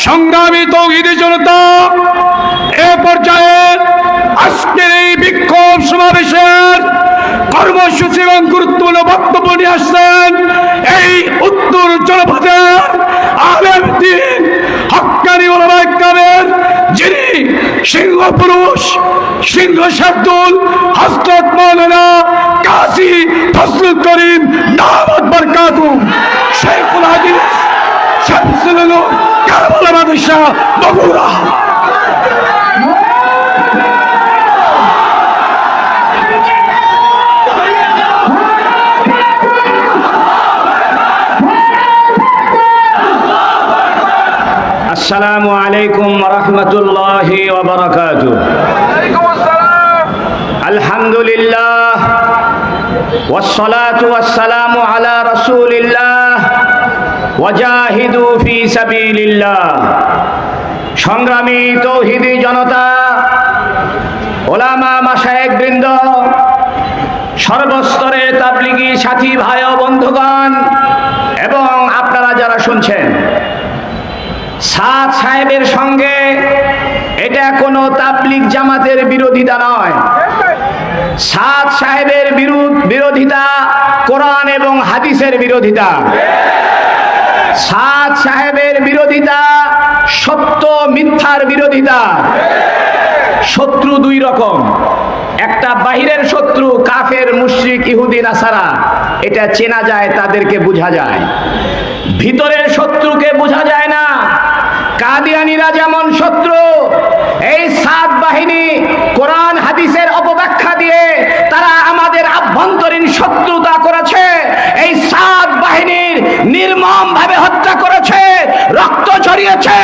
সংগ্রামী তৌহিদি জনতা, এ পর্যায়ে আজকের এই বিক্ষোভ সমাবেশের কর্মসূচি এবং গুরুত্বপূর্ণ বক্তব্য নিয়ে আসছেন এই উত্তর জনপদের আলেম দ্বীন হক্কানি উলামায়ে কেরামের যিনি সিংহ পুরুষ, সিংহ শার্দুল হযরত মাওলানা কাজী ফজলুল করিম দামাত বরকাতুহু শাইখুল হাদিস শামসুল উলুম কারবালা মাদ্রাসা বগুড়া। আসসালামু আলাইকুম ওয়া রাহমাতুল্লাহি ওয়া বারাকাতুহু। আলহামদুলিল্লাহ ওয়াসসালাতু ওয়াসসালামু আলা রাসূলিল্লাহ ওয়াজাহিদু ফি সাবিলিল্লাহ। সংগ্রামী তৌহিদি জনতা, ওলামা মাশায়েখ বৃন্দ, সর্বস্তরের তাবলিগি সাথী ভাই ও বন্ধুগণ এবং আপনারা যারা শুনছেন, সাদ সাহেবের সঙ্গে এটা কোনো তাবলিগ জামাতের বিরোধিতা নয়। সাদ সাহেবের বিরোধিতা কোরআন এবং হাদিসের বিরোধিতা। সাদ সাহেবের বিরোধিতা সত্য মিথ্যার বিরোধিতা। শত্রু দুই রকম, একটা বাহিরের শত্রু কাফের মুশরিক ইহুদি নাসারা, এটা চেনা যায়, তাদেরকে বোঝা যায়। ভিতরের শত্রুকে বোঝা যায় না। কাদিয়ানীরা যেমন শত্রু, এই সাদ বাহিনী কোরআন হাদিসের অপব্যাখ্যা দিয়ে তারা আমাদের আভ্যন্তরীণ শত্রুতা করেছে। এই সাদ বাহিনীর নির্মম ভাবে হত্যা করেছে, রক্ত ঝরিয়েছে।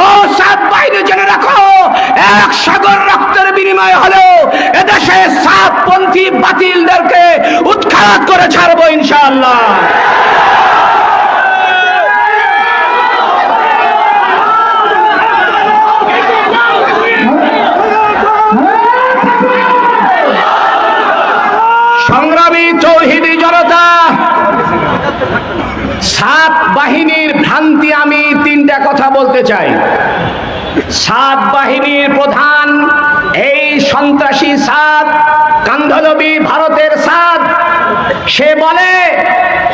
ও সাদ বাহিনী জেনে রাখো, এক সাগর রক্তের বিনিময় হলেও এদেশে সাদপন্থী বাতিলদেরকে উৎখাত করে ছাড়বো ইনশাআল্লাহ। সংগ্রামী তৌহিদি জনতা, সাদ বাহিনীর ভ্রান্তি আমি তিনটা কথা বলতে চাই। সাদ বাহিনীর প্রধান এই সন্ত্রাসী সাদ কান্ধলবি, ভারতের সাদ, সে বলে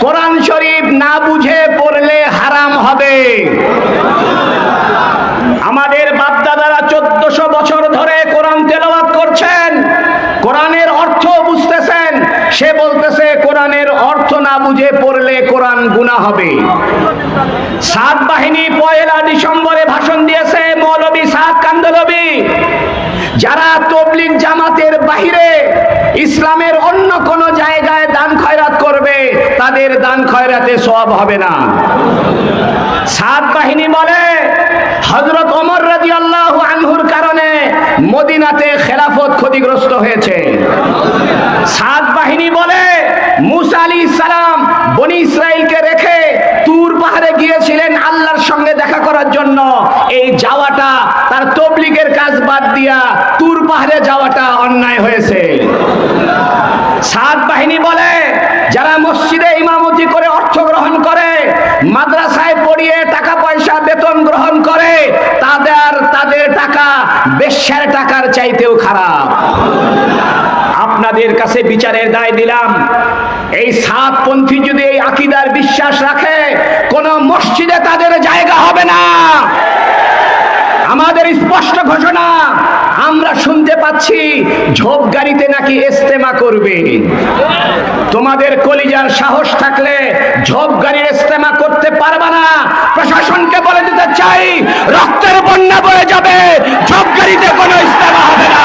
কোরআন শরীফ না বুঝে পড়লে হারাম হবে। আমাদের বাপদাদারা 1400 বছর ধরে কোরআন তেলাওয়াত করছেন, কোরআনের অর্থ বুঝতেছেন। সে বলতেছে কোরআনের অর্থ না বুঝে পড়লে কোরআন গুনাহ হবে। সাদ বাহিনী 1 ডিসেম্বরে ভাষণ দিয়েছে মৌলবী সাদ কান্ধলবি। যারা তবলিগ জামাতের বাহিরে ইসলামের অন্য কোন জায়গায় দান খয়রাত করবে, তাদের দান খয়রাতে সওয়াব হবে না। সাদ বাহিনী বলে হযরত ওমর রাদিয়াল্লাহু আনহুর কারণে মদিনাতে খেলাফত ক্ষতিগ্রস্ত হয়েছে। সাদ বাহিনী বলে মুসা আলাইহিস সালাম বনি ইসরাইলকে রেখে তুর পাহাড়ে গিয়েছিলেন আল্লাহর সঙ্গে দেখা করার জন্য। এই যাওয়াটা, তার তবলিগের কাজ বাদ দিয়া তুর পাহাড়ে যাওয়াটা অন্যায় হয়েছে। সাদ বাহিনী বলে যারা মসজিদে ইমামতি করে অর্থ গ্রহণ করে, মাদ্রাসায় পড়িয়ে টাকা পয়সা বেতন গ্রহণ করে, তাদের টাকা বেশ্যার টাকার চাইতেও খারাপ। আপনাদের কাছে বিচারের দায় দিলাম, এই সাদপন্থী যদি এই আকীদার বিশ্বাস রাখে, কোন মসজিদে তাদের জায়গা হবে না। আমাদের স্পষ্ট ঘোষণা। আমরা শুনতে পাচ্ছি ঝোপগাড়িতে নাকি ইজতেমা করবে। তোমাদের কলিজার সাহস থাকলে ঝোপগাড়ির ইজতেমা করতে পারবে না। প্রশাসনকে বলে দিতে চাই, রক্তের বন্যা বয়ে যাবে, ঝোপগাড়িতে কোনো ইজতেমা হবে না।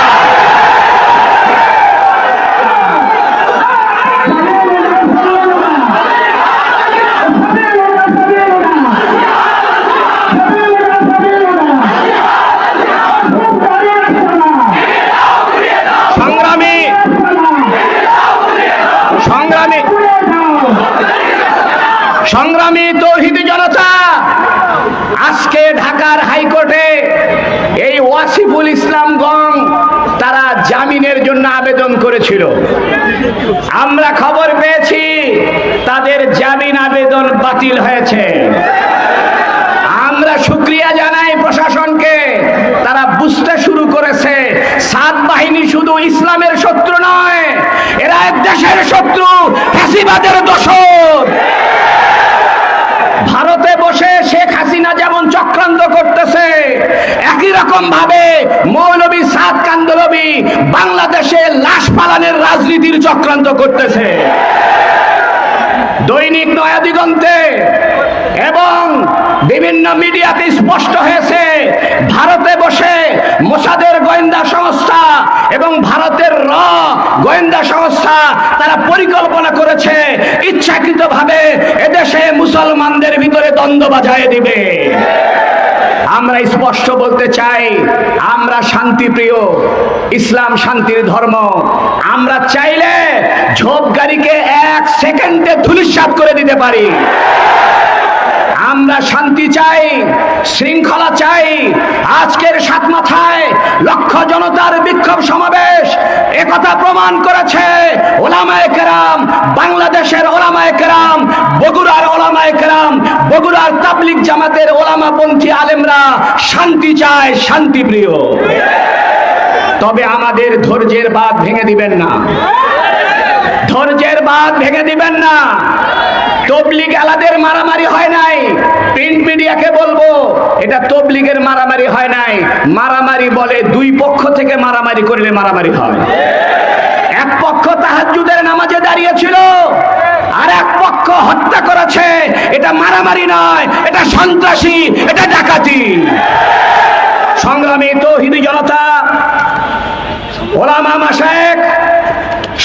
সংগ্রামী তৌহিদি জনতা, আজকে ঢাকার হাইকোর্টে এই ওয়াসিফুল ইসলাম গং তারা জামিনের জন্য আবেদন করেছিল। আমরা খবর পেয়েছি তাদের জামিন আবেদন বাতিল হয়েছে। আমরা শুকরিয়া জানাই। ইসলামের শত্রু নয়, এরা এক দেশের শত্রু, ফ্যাসিবাদের দোসর। ভারতে বসে শেখ হাসিনা যেমন চক্রান্ত করতেছে, একই রকম ভাবে মৌলভী সাদ কান্দলভী বাংলাদেশে লাশ পালানের রাজনীতির চক্রান্ত করতেছে। দৈনিক নয়া দিগন্তে এবং বিভিন্ন মিডিয়াতে স্পষ্ট হয়েছে, ভারতে বসে মোসাদের গোয়েন্দা সংস্থা এবং ভারতের গোয়েন্দা সংস্থা তারা পরিকল্পনা করেছে ইচ্ছাকৃতভাবে এদেশে মুসলমানদের ভিতরে দ্বন্দ্ব বাজায় দিবে। আমরা স্পষ্ট বলতে চাই, আমরা শান্তিপ্রিয়, ইসলাম শান্তির ধর্ম। আমরা চাইলে ঝোপ গাড়িকে 1 সেকেন্ডে ধূলিসাৎ করে দিতে পারি। আমরা শান্তি চাই, শৃঙ্খলা চাই। আজকের সাত মাথায় লক্ষ জনতার বিক্ষোভ সমাবেশ একথা প্রমাণ করেছে। ওলামায়ে কেরাম, বাংলাদেশের ওলামায়ে কেরাম, বগুড়ার ওলামায়ে কেরাম, বগুড়ার তাবলিগ জামাতের ওলামাপন্থী আলেমরা শান্তি চায়, শান্তিপ্রিয়। তবে আমাদের ধৈর্যের বাঁধ ভেঙে দিবেন না, ধৈর্যের বাঁধ ভেঙে দিবেন না। তবলিগ আলাদের মারামারি হয় নাই, প্রিন্ট মিডিয়াকে বলবো এটা তবলিগের মারামারি হয় নাই। মারামারি বলে দুই পক্ষ থেকে মারামারি করলে মারামারি হয়। এক পক্ষ তাহাজ্জুদের নামাজে দাঁড়িয়েছিল, আর এক পক্ষ হত্যা করেছে। এটা মারামারি নয়, এটা সন্ত্রাসী, এটা ডাকাতি। সংগ্রামী তৌহিদি জনতা, ওলামা মাশায়েখ,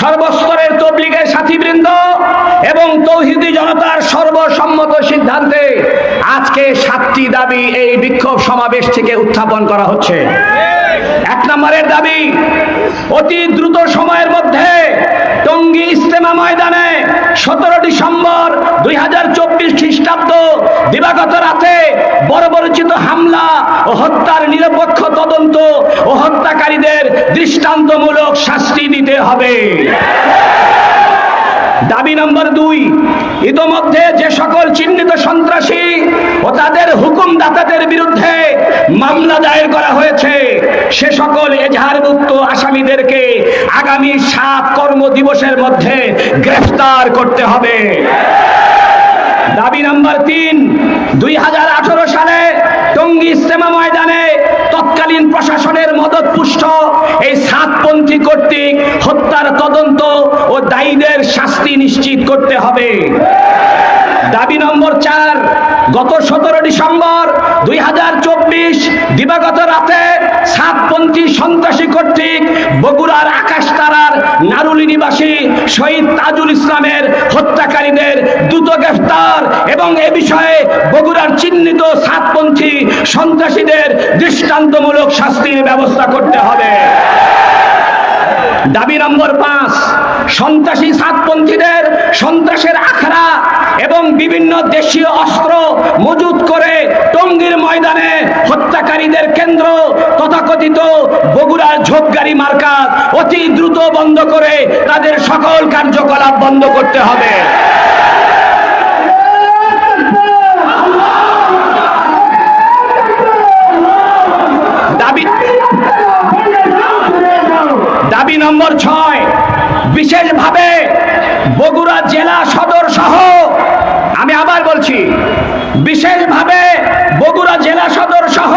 সর্বস্তরের তবলিগের সাথীবৃন্দ এবং তৌহিদি জনতার সর্বসম্মত সিদ্ধান্তে আজকে 7টি দাবি এই বিক্ষোভ সমাবেশ থেকে উত্থাপন করা হচ্ছে। 1 নম্বরের দাবি, অতি দ্রুত সময়ের মধ্যে টঙ্গী ইজতেমা ময়দানে 17 ডিসেম্বর 2024 খ্রিস্টাব্দ দিবাগত রাতে বর্বরোচিত হামলা ও হত্যার নিরপেক্ষ তদন্ত ও হত্যাকারীদের দৃষ্টান্তমূলক শাস্তি দিতে হবে। দাবি নম্বর 2, ইতোমধ্যে যে সকল চিহ্নিত সন্ত্রাসী ও তাদের হুকুমদাতাদের বিরুদ্ধে মামলা দায়ের করা হয়েছে, সে সকল এজাহারভুক্ত আসামিদেরকে আগামী 7 কর্মদিবসের মধ্যে গ্রেফতার করতে হবে। দাবি নম্বর 3, 2018 সালে টঙ্গী ইজতেমা ময়দানে তৎকালীন প্রশাসনের মদতপুষ্ট এই সাতপন্থী কর্তৃক হত্যার তদন্ত ও দায়ীদের শাস্তি নিশ্চিত করতে হবে। দাবি নম্বর 4, গত 17 ডিসেম্বর 2024 দিবাগত রাতে সাতপন্থী সন্ত্রাসী কর্তৃক বগুড়ার আকাশতারার নারুলি নিবাসী শহীদ তাজুল ইসলামের হত্যাকারীদের দ্রুত গ্রেফতার এবং এ বিষয়ে বগুড়ার চিহ্নিত সাতপন্থী সন্ত্রাসীদের দৃষ্টান্তমূলক শাস্তির ব্যবস্থা করতে হবে। দাবি নম্বর 5, সন্ত্রাসী সাতপন্থীদের সন্ত্রাসের আখড়া এবং বিভিন্ন দেশীয় অস্ত্র মজুত করে টঙ্গীর ময়দানে হত্যাকারীদের কেন্দ্র তথাকথিত বগুড়ার ঝোপগাড়ি মার্কাজ অতি দ্রুত বন্ধ করে তাদের সকল কার্যকলাপ বন্ধ করতে হবে। দাবি নম্বর 6, বিশেষভাবে বগুড়া জেলা সদর সহ, আমি আবার বলছি, বিশেষভাবে বগুড়া জেলা সদর সহ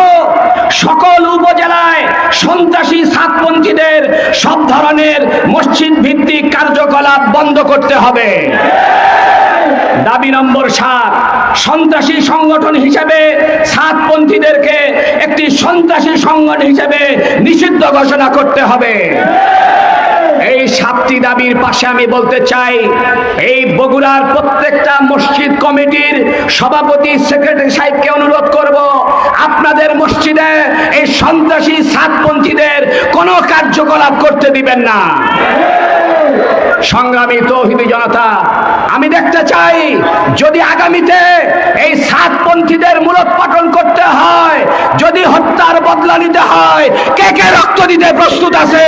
সকল উপজেলায় সন্ত্রাসী সাতপন্থীদের সব ধরনের মসজিদ ভিত্তিক কার্যকলাপ বন্ধ করতে হবে। দাবি নম্বর 7, সন্ত্রাসী সংগঠন হিসেবে সাতপন্থীদেরকে একটি সন্ত্রাসী সংগঠন হিসেবে নিষিদ্ধ ঘোষণা করতে হবে। এই 7টি দাবির পাশে আমি বলতে চাই, এই বগুড়ার প্রত্যেকটা মসজিদ কমিটির সভাপতি সেক্রেটারি সাহেবকে অনুরোধ করব, আপনাদের মসজিদে এই সন্ত্রাসী সাতপন্থীদের কোনো কার্যকলাপ করতে দিবেন না। সংগ্রামী তৌহিদি জনতা, আমি দেখতে চাই যদি আগামীতে এই সাতপন্থীদের মূলোৎপাটন করতে হয়, যদি হত্যার বদলা নিতে হয়, কে কে রক্ত দিতে প্রস্তুত আছে?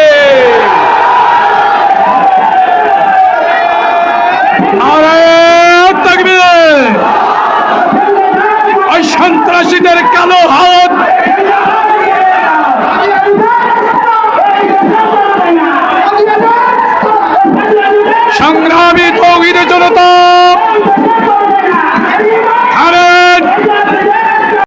ওই সন্ত্রাসীদের কালো হাত সংগ্রামী তৌহিদ জনতা